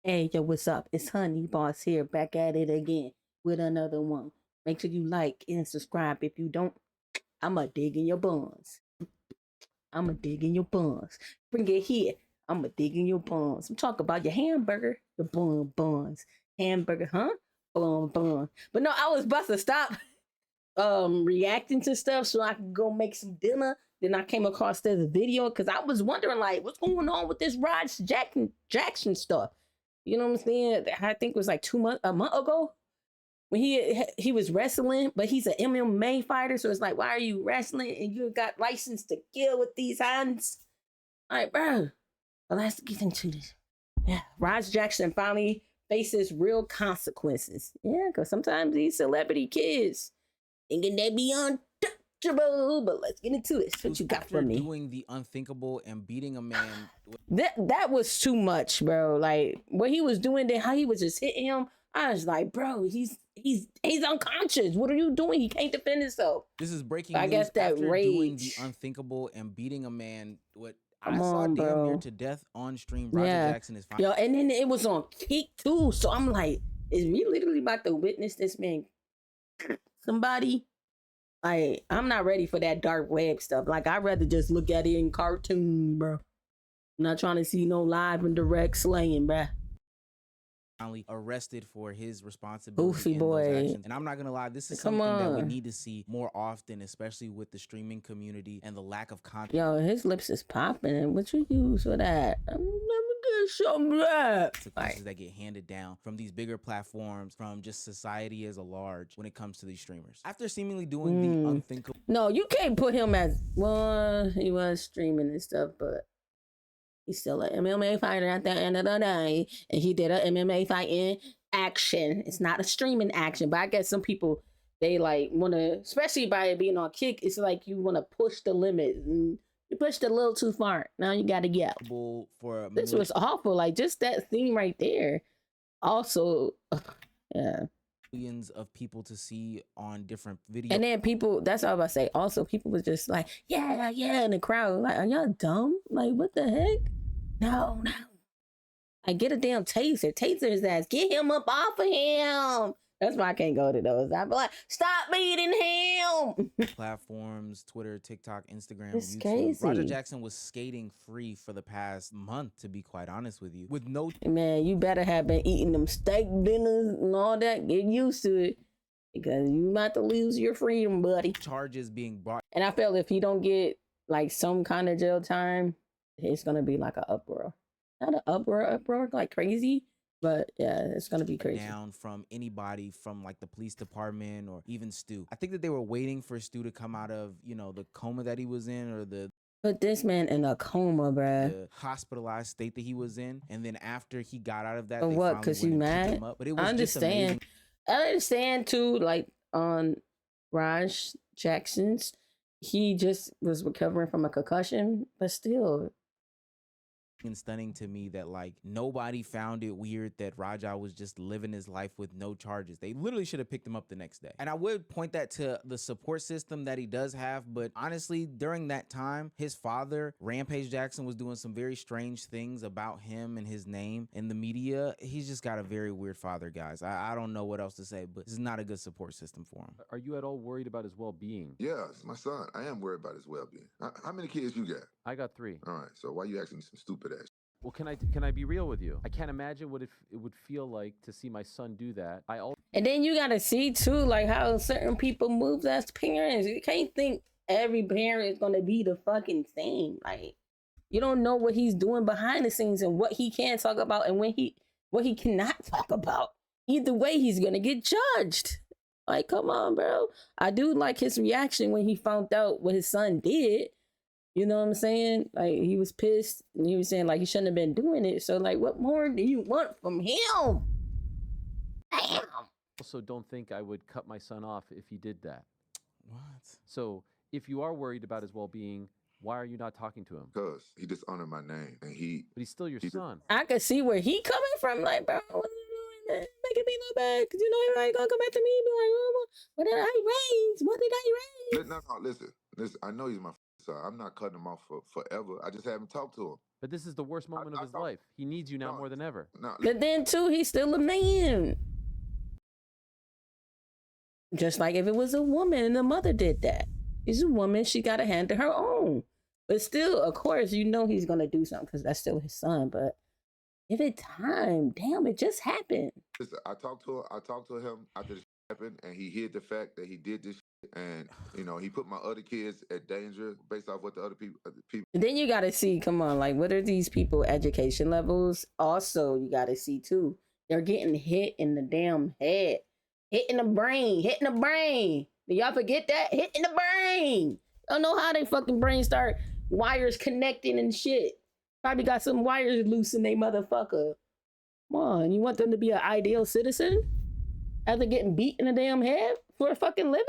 Hey, yo, what's up? It's Hon3ybossw here, back at it again with another one. Make sure you like and subscribe. If you don't, I'ma dig in your buns. I'ma dig in your buns. Bring it here. I'ma dig in your buns. I'm talking about your hamburger, your buns. Hamburger, huh? Bun. But no, I was about to stop reacting to stuff so I could go make some dinner. Then I came across this video because I was wondering like what's going on with this Jackson stuff. You know what I'm saying? I think it was like a month ago when he was wrestling, but he's an MMA fighter, so it's like, why are you wrestling and you got license to kill with these hands? Like, bro, well, let's get into this. Yeah, Raj Jackson finally faces real consequences. Yeah, because sometimes these celebrity kids thinking they be untouchable, but let's get into this. What you got for me? Doing the unthinkable and beating a man. That was too much, bro. Like what he was doing there, how he was just hitting him. I was like, bro, he's unconscious. What are you doing? He can't defend himself. This is breaking news. I guess that after rage. Doing the unthinkable and beating a man. What Come I saw on, damn bro. near to death on stream. Roger Jackson is fine. Yo, and then it was on Kick too. So I'm like, is we literally about to witness this man somebody? Like, I'm not ready for that dark web stuff. Like, I'd rather just look at it in cartoon, bro. I'm not trying to see no live and direct slaying, bro. Finally arrested for his responsibility in boy. those actions. And I'm not gonna lie, this is something that we need to see more often, especially with the streaming community and the lack of content. Yo, his lips is popping. What you use for that? I'm never gonna show me that. Consequences that get handed down from these bigger platforms, from just society as a large when it comes to these streamers. After seemingly doing the unthinkable. No, you can't put him as, well, he was streaming and stuff, but he's still an MMA fighter at the end of the day. And he did an MMA fight in action. It's not a streaming action, but I guess some people, they like want to, especially by it being on Kick, it's like you want to push the limit. And you pushed it a little too far. Now you got to get. This was awful. Like just that scene right there. Also, yeah. Millions of people to see on different videos. And then people, that's all I was about to say. Also, people was just like, yeah, in the crowd. Like, are y'all dumb? Like, what the heck? No. I get a damn taser. Taser his ass. Get him up off of him. That's why I can't go to those. I'm like, stop beating him. Platforms, Twitter, TikTok, Instagram, it's YouTube. Crazy. Roger Jackson was skating free for the past month, to be quite honest with you. With no... Man, you better have been eating them steak dinners and all that. Get used to it. Because you about to lose your freedom, buddy. Charges being brought. And I feel if he don't get like some kind of jail time, it's going to be like an uproar. Not an uproar like crazy. But yeah, it's gonna be crazy. Down from anybody from like the police department or even Stu. I think that they were waiting for Stu to come out of, you know, the coma that he was in, or the... Put this man in a coma, bruh. The hospitalized state that he was in. And then after he got out of that, for what? Because you mad? But it was I understand. I understand too, like on Raj Jackson's, he just was recovering from a concussion, but still... And stunning to me that like nobody found it weird that Raja was just living his life with no charges. They literally should have picked him up the next day. And I would point that to the support system that he does have, but honestly, during that time, his father, Rampage Jackson, was doing some very strange things about him and his name in the media. He's just got a very weird father, guys. I don't know what else to say, but this is not a good support system for him. Are you at all worried about his well-being? Yeah, it's my son. I am worried about his well-being. How many kids you got? I got 3. All right, so why you asking me some stupid ass? Well, can I be real with you? I can't imagine what it would feel like to see my son do that. And then you gotta see too, like how certain people move as parents. You can't think every parent is gonna be the fucking same. Like you don't know what he's doing behind the scenes and what he can talk about and what he cannot talk about. Either way, he's gonna get judged. Like, come on, bro. I do like his reaction when he found out what his son did. You know what I'm saying? Like, he was pissed, and he was saying, like, he shouldn't have been doing it. So, like, what more do you want from him? Damn. Also, don't think I would cut my son off if he did that. What? So, if you are worried about his well-being, why are you not talking to him? Because he dishonored my name, and But he's still your son. I could see where he coming from. Like, bro, what are you doing? Making me look bad. Because, you know, everybody gonna come back to me and be like, oh, what did I raise? What did I raise? No, listen. I know he's my son. So I'm not cutting him off for forever. I just haven't talked to him. But this is the worst moment of his thought- life. He needs you now No, more than ever. No, But then too, he's still a man. Just like if it was a woman and the mother did that. She's a woman, she got a hand to her own. But still, of course, you know he's gonna do something because that's still his son. But give it time. Damn, it just happened. listen, I talked to him after this happened, and he hid the fact that he did this shit, and you know he put my other kids at danger based off what the other people. And then you gotta see, come on, like what are these people education levels? Also, you gotta see too, they're getting hit in the damn head, hit in the brain, hit in the brain. Do y'all forget that? Hit in the brain. Don't know how they fucking brain start wires connecting and shit. Probably got some wires loose in they motherfucker. Come on, you want them to be an ideal citizen after getting beat in the damn head for a fucking living?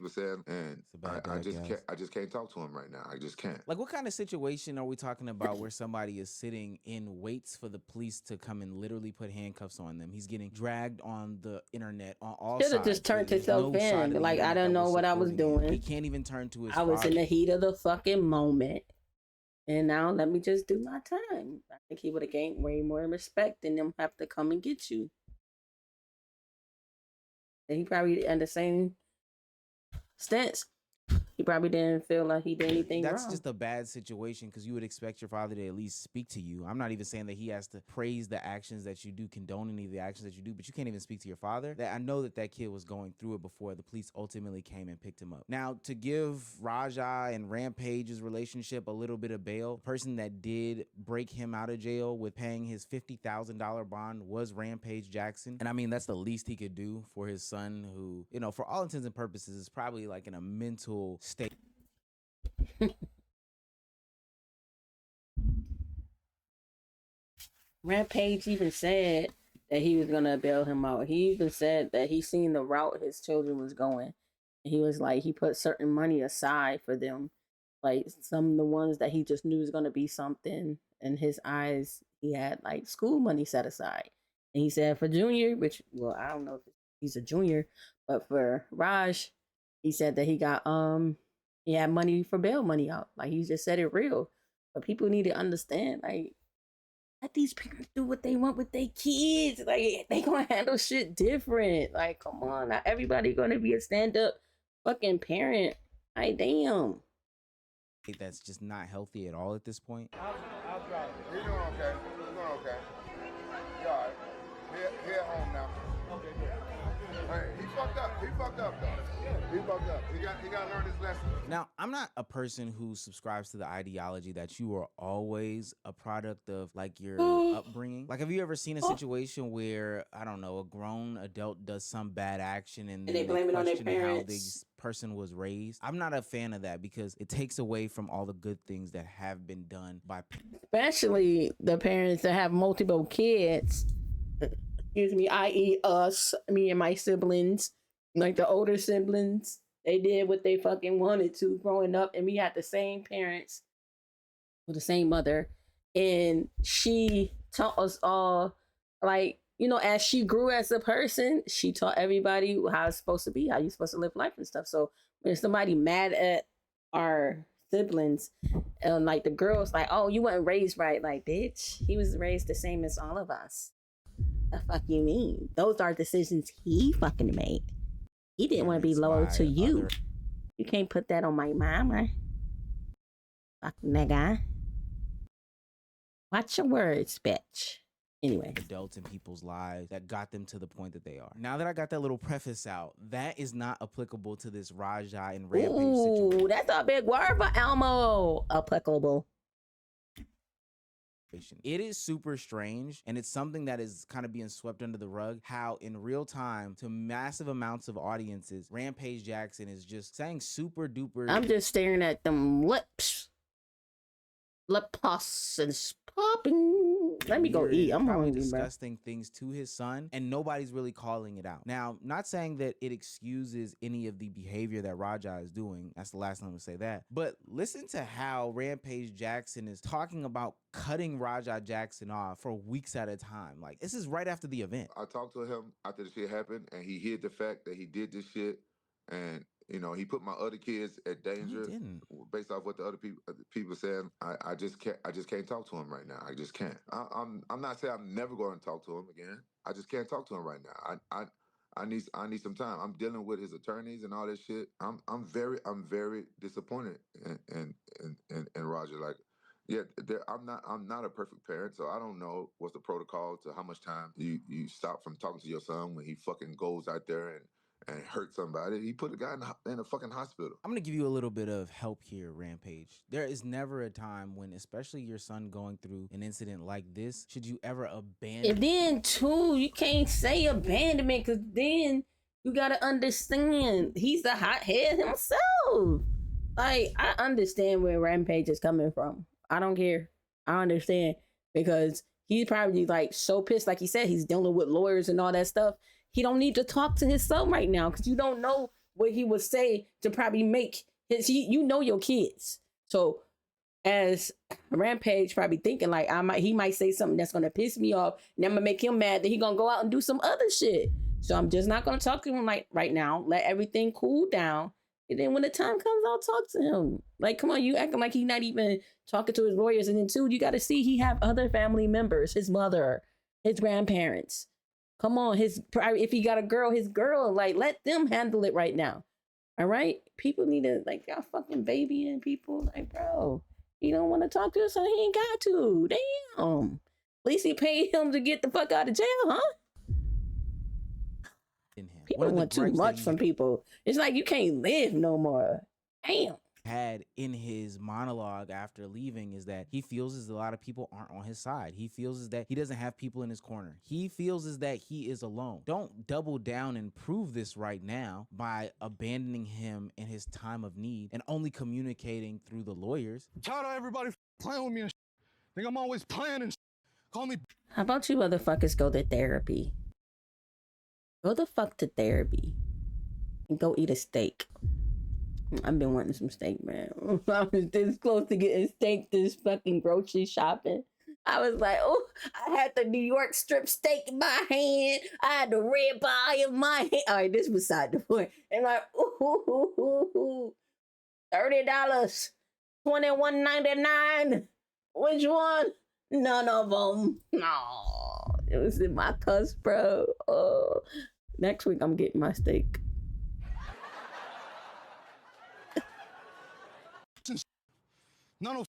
You know what I'm saying? And It's a bad I day, just guys. can't. I just can't talk to him right now. I just can't. Like, what kind of situation are we talking about where somebody is sitting in waits for the police to come and literally put handcuffs on them? He's getting dragged on the internet on all sides. Should have just turned There's himself no side in. of the Like, I internet don't that know what I was supporting him. doing. He can't even turn to his I was in father. the heat of the fucking moment. And now let me just do my time. I think he would have gained way more respect than them have to come and get you. And he probably, in the same stance, he probably didn't feel like he did anything That's wrong. just a bad situation because you would expect your father to at least speak to you. I'm not even saying that he has to praise the actions that you do, condone any of the actions that you do, but you can't even speak to your father. That I know that that kid was going through it before the police ultimately came and picked him up. Now, to give Raja and Rampage's relationship a little bit of bail, the person that did break him out of jail with paying his $50,000 bond was Rampage Jackson. And I mean, that's the least he could do for his son who, you know, for all intents and purposes, is probably like in a mental state. Rampage even said that he was gonna bail him out. He even said that he seen the route his children was going. He was like, he put certain money aside for them. Like some of the ones that he just knew was gonna be something in his eyes, he had like school money set aside. And he said for Junior, which, well, I don't know if he's a junior, but for Raj, he said that he had money for bail money out. Like he just said it real. But people need to understand, like, let these parents do what they want with their kids. Like, they gonna handle shit different. Like, come on, not everybody gonna be a stand-up fucking parent. Like, damn. That's just not healthy at all at this point. I'll drive it. You're doing okay. You're doing okay. You all right. He at home now. Okay, good. Hey, he fucked up. He fucked up, though. He fucked up. He got to learn his lesson. Now, I'm not a person who subscribes to the ideology that you are always a product of like your upbringing. Like, have you ever seen a situation where, I don't know, a grown adult does some bad action and then they blame it on their question how parents? this person was raised? I'm not a fan of that because it takes away from all the good things that have been done by Especially the parents that have multiple kids. Excuse me, i.e. us, me and my siblings, like the older siblings. They did what they fucking wanted to growing up, and we had the same parents with the same mother. And she taught us all, like, you know, as she grew as a person, she taught everybody how it's supposed to be, how you're supposed to live life and stuff. So when somebody mad at our siblings, and like the girls, like, oh, you weren't raised right, like, bitch, he was raised the same as all of us. The fuck you mean? Those are decisions he fucking made. He didn't want to be loyal to you. You can't put that on my mama. Fucking nigga. Watch your words, bitch. Anyway. Adults in people's lives that got them to the point that they are. Now that I got that little preface out, that is not applicable to this Raja and Rampage situation. Ooh, that's a big word for Elmo. Applicable. It is super strange, and it's something that is kind of being swept under the rug, how in real time to massive amounts of audiences, Rampage Jackson is just saying super duper. I'm just staring at them lips. Lip gloss is popping. Let me go eat. I'm probably hungry, bro. disgusting things to his son, and nobody's really calling it out. Now, not saying that it excuses any of the behavior that Raja is doing. That's the last time I'm gonna say that. But listen to how Rampage Jackson is talking about cutting Raja Jackson off for weeks at a time. Like, this is right after the event. I talked to him after the shit happened, and he hid the fact that he did this shit, and you know, he put my other kids at danger. He didn't. Based off what the other people said, I just can't talk to him right now. I just can't. I'm not saying I'm never going to talk to him again. I just can't talk to him right now. I need some time. I'm dealing with his attorneys and all this shit. I'm very disappointed in Roger. Like, yeah, I'm not a perfect parent, so I don't know what's the protocol to how much time you stop from talking to your son when he fucking goes out there and hurt somebody. He put a guy in a fucking hospital. I'm gonna give you a little bit of help here, Rampage. There is never a time when, especially your son going through an incident like this, should you ever abandon. And then too, you can't say abandonment, because then you gotta understand he's the hothead himself. Like, I understand where Rampage is coming from. I don't care. I understand, because he's probably like so pissed. Like he said, he's dealing with lawyers and all that stuff. He don't need to talk to his son right now, because you don't know what he would say to probably make his. You know your kids, so as Rampage probably thinking like he might say something that's gonna piss me off, and I'm gonna make him mad that he gonna go out and do some other shit. So I'm just not gonna talk to him like right now. Let everything cool down, and then when the time comes, I'll talk to him. Like, come on, you acting like he's not even talking to his lawyers, and then too, you got to see he have other family members, his mother, his grandparents. Come on, if he got a girl, his girl. Like, let them handle it right now. All right, people need to like y'all fucking baby and people like, bro. He don't want to talk to us, so he ain't got to. Damn. At least he paid him to get the fuck out of jail, huh? People want too much from people. It's like you can't live no more. Damn. Had in his monologue after leaving is that he feels as a lot of people aren't on his side. He feels as that he doesn't have people in his corner. He feels as that he is alone. Don't double down and prove this right now by abandoning him in his time of need and only communicating through the lawyers. I'm tired of everybody playing with me and think I'm always playing and call me. How about you motherfuckers go to therapy? Go the fuck to therapy and go eat a steak. I've been wanting some steak, man. I was this close to getting steak this fucking grocery shopping. I was like, oh, I had the New York strip steak in my hand. I had the ribeye in my hand. All right, this was beside the point. And like, ooh, $30, $21.99. Which one? None of them. No, it was in my cuss, bro. Oh, next week I'm getting my steak. No,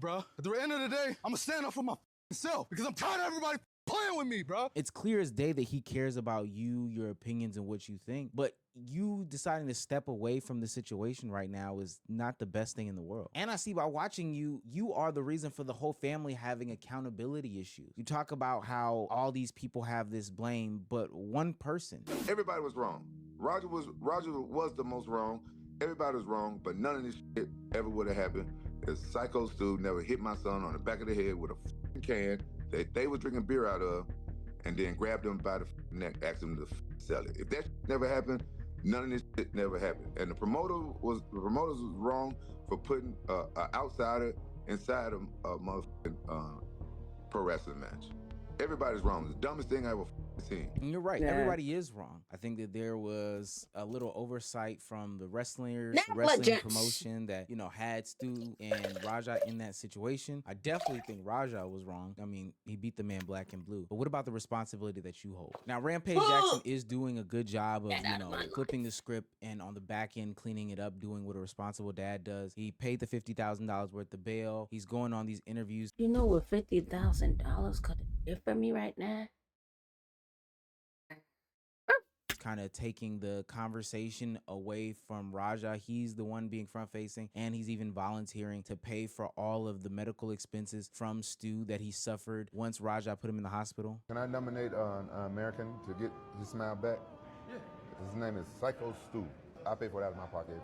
bro. At the end of the day, I'm gonna stand up for myself because I'm tired of everybody playing with me, bro. It's clear as day that he cares about you, your opinions, and what you think. But you deciding to step away from the situation right now is not the best thing in the world. And I see by watching you, you are the reason for the whole family having accountability issues. You talk about how all these people have this blame, but one person. Everybody was wrong. Roger was the most wrong. Everybody was wrong, but none of this shit ever would have happened. This psycho Stu never hit my son on the back of the head with a can that they was drinking beer out of, and then grabbed him by the neck, asked him to sell it. If that never happened, none of this shit never happened. And the promoters was wrong for putting an outsider inside a motherfucking pro wrestling match. Everybody's wrong. It's the dumbest thing I ever seen. And you're right. Yeah. Everybody is wrong. I think that there was a little oversight from the wrestling promotion that, you know, had Stu and Raja in that situation. I definitely think Raja was wrong. I mean, he beat the man black and blue. But what about the responsibility that you hold? Now, Rampage Jackson is doing a good job of, you know, flipping the script and on the back end cleaning it up, doing what a responsible dad does. He paid the $50,000 worth of bail. He's going on these interviews. You know what $50,000 could have did for me right now? Kind of taking the conversation away from Raja. He's the one being front facing, and he's even volunteering to pay for all of the medical expenses from Stu that he suffered once Raja put him in the hospital. Can I nominate an American to get his smile back? Yeah. His name is Psycho Stu. I'll pay for that out of my pocket.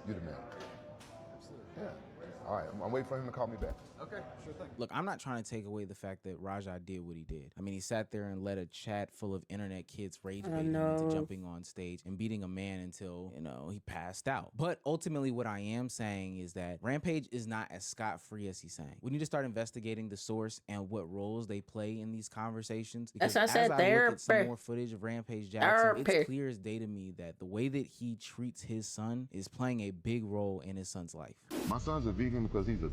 You the man. Absolutely. Yeah. All right, I'm waiting for him to call me back. Okay, sure thing. Look, I'm not trying to take away the fact that Raja did what he did. I mean, he sat there and let a chat full of internet kids rage bait him into jumping on stage and beating a man until, you know, he passed out. But ultimately, what I am saying is that Rampage is not as scot-free as he's saying. We need to start investigating the source and what roles they play in these conversations. Because That's what I said, as I look at some therapy. more footage of Rampage Jackson, it's clear as day to me that the way that he treats his son is playing a big role in his son's life. My son's a vegan because he's a.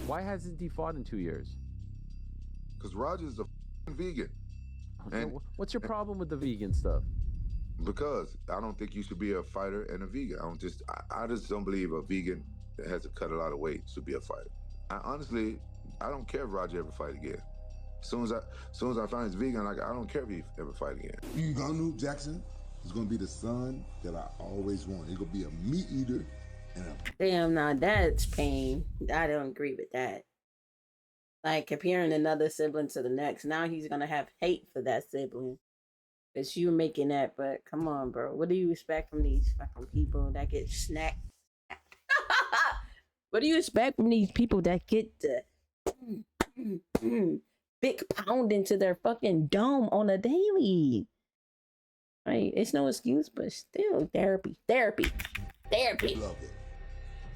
Why hasn't he fought in 2 years? Because Roger's a vegan. And What's your problem with the vegan stuff? because I don't think you should be a fighter and a vegan. I just don't believe a vegan that has to cut a lot of weight should be a fighter. I don't care if Roger ever fight again. As soon as I find he's vegan, I don't care if he ever fight again. Hon3ybossw Jackson is gonna be the son that I always wanted. He's gonna be a meat eater and a Damn, now that's pain. I don't agree with that. Like comparing another sibling to the next. Now he's gonna have hate for that sibling. Because you making that, but come on, bro. What do you expect from these fucking people that get snacked? What do you expect from these people that get the big pound into their fucking dome on a daily? Right? It's no excuse, but still therapy. love it.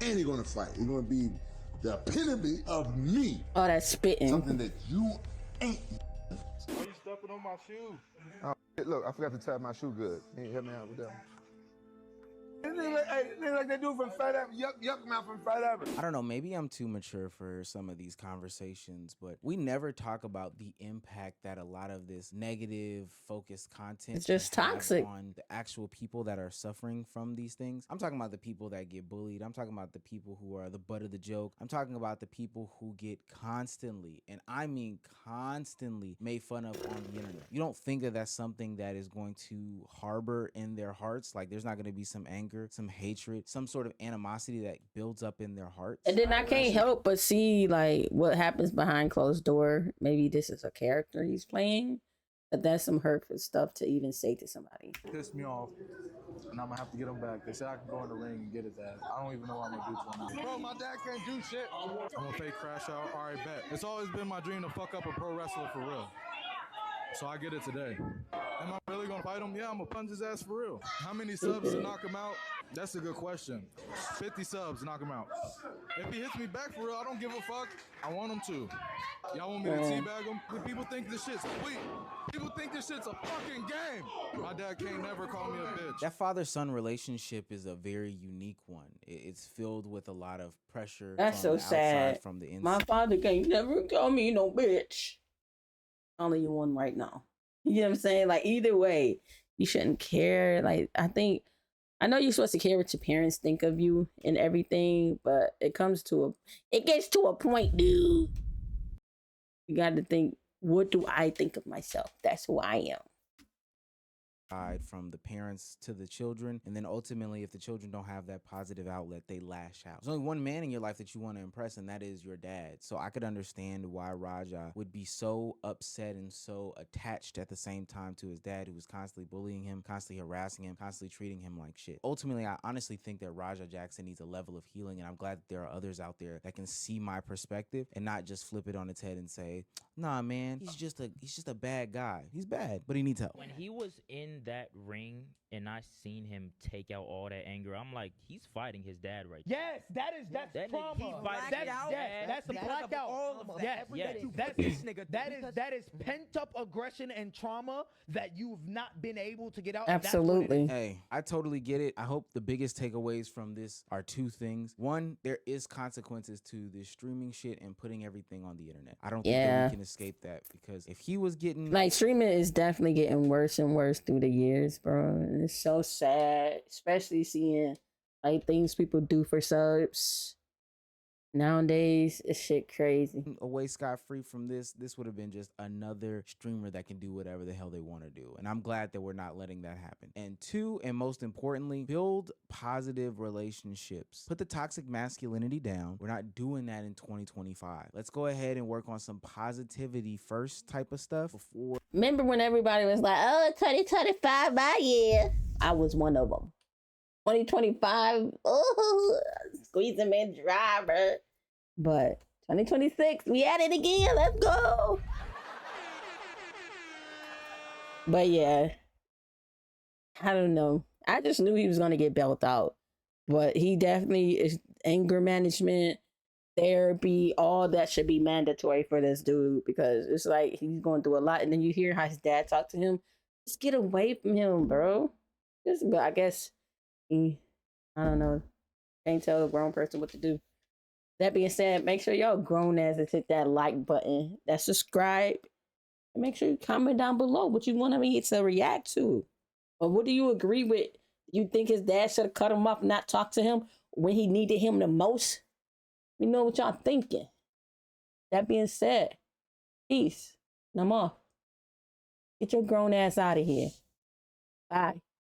And he's gonna fight. He's gonna be the epitome of me. Oh, that's spitting. Something that you ain't. Why you stepping on my shoe? Oh, look, I forgot to tie my shoe good. Can you help me out with that? Nigga like they do from Fat Avenue. Yuck mouth from Fat Avenue. I don't know, maybe I'm too mature for some of these conversations, but we never talk about the impact that a lot of this negative focused content It's just can have toxic. on the actual people that are suffering from these things. I'm talking about the people that get bullied. I'm talking about the people who are the butt of the joke. I'm talking about the people who get constantly, and I mean constantly, made fun of on the internet. You don't think that that's something that is going to harbor in their hearts? Like there's not going to be some anger, some hatred, some sort of animosity that builds up in their hearts. And then I can't help but see like what happens behind closed door. Maybe this is a character he's playing, but that's some hurtful stuff to even say to somebody. Pissed me off, and I'm gonna have to get him back. They said I can go in the ring and get his ass. I don't even know what I'm gonna do to him. Bro, my dad can't do shit. I'm gonna fake crash out. All right, bet. It's always been my dream to fuck up a pro wrestler for real. So I get it today. Am I really gonna fight him? Yeah, I'm gonna punch his ass for real. How many subs to knock him out? That's a good question. 50 subs to knock him out. If he hits me back for real, I don't give a fuck. I want him to. Y'all want me to teabag him? People think this shit's sweet. People think this shit's a fucking game. My dad can't never call me a bitch. That father-son relationship is a very unique one. It's filled with a lot of pressure. That's from so the outside, sad. From the inside. My father can't never call me no bitch. Only you one right now. You know what I'm saying? Like either way, you shouldn't care. Like I know you're supposed to care what your parents think of you and everything, but it gets to a point, dude. You got to think, what do I think of myself? That's who I am. From the parents to the children, and then ultimately if the children don't have that positive outlet, they lash out. There's only one man in your life that you want to impress, and that is your dad. So I could understand why Raja would be so upset and so attached at the same time to his dad, who was constantly bullying him, constantly harassing him, constantly treating him like shit. Ultimately, I honestly think that Raja Jackson needs a level of healing, and I'm glad that there are others out there that can see my perspective and not just flip it on its head and say, nah man, he's just a bad guy. He's bad, but he needs help. When he was in that ring and I seen him take out all that anger, I'm like, he's fighting his dad right now. Yes, that's That nigga, trauma. he fighting That's a blackout. That is pent up aggression and trauma that you've not been able to get out. Absolutely. Hey, I totally get it. I hope the biggest takeaways from this are two things. One, there is consequences to this streaming shit and putting everything on the internet. I don't think that we can escape that, because if he was getting Like streaming is definitely getting worse and worse through the years, bro. And it's so sad, especially seeing like things people do for subs. Nowadays, it's shit crazy. away scot-free from this would have been just another streamer that can do whatever the hell they want to do. And I'm glad that we're not letting that happen. And two, and most importantly, build positive relationships. Put the toxic masculinity down. We're not doing that in 2025. Let's go ahead and work on some positivity first type of stuff before. Remember when everybody was like, oh, 2025, my year? I was one of them. 2025, oh, squeezing me dry, bro. But 2026, we at it again. Let's go. But yeah, I don't know. I just knew he was gonna get bailed out. But he definitely is anger management, therapy, all that should be mandatory for this dude because it's like he's going through a lot. And then you hear how his dad talked to him. Just get away from him, bro. But I guess he, I don't know, can't tell a grown person what to do. That being said, make sure y'all grown asses hit that like button, that subscribe, and make sure you comment down below what you want me to react to. Or what do you agree with? You think his dad should have cut him off, not talk to him when he needed him the most? We know what y'all thinking. That being said, peace. And I'm off. Get your grown ass out of here. Bye.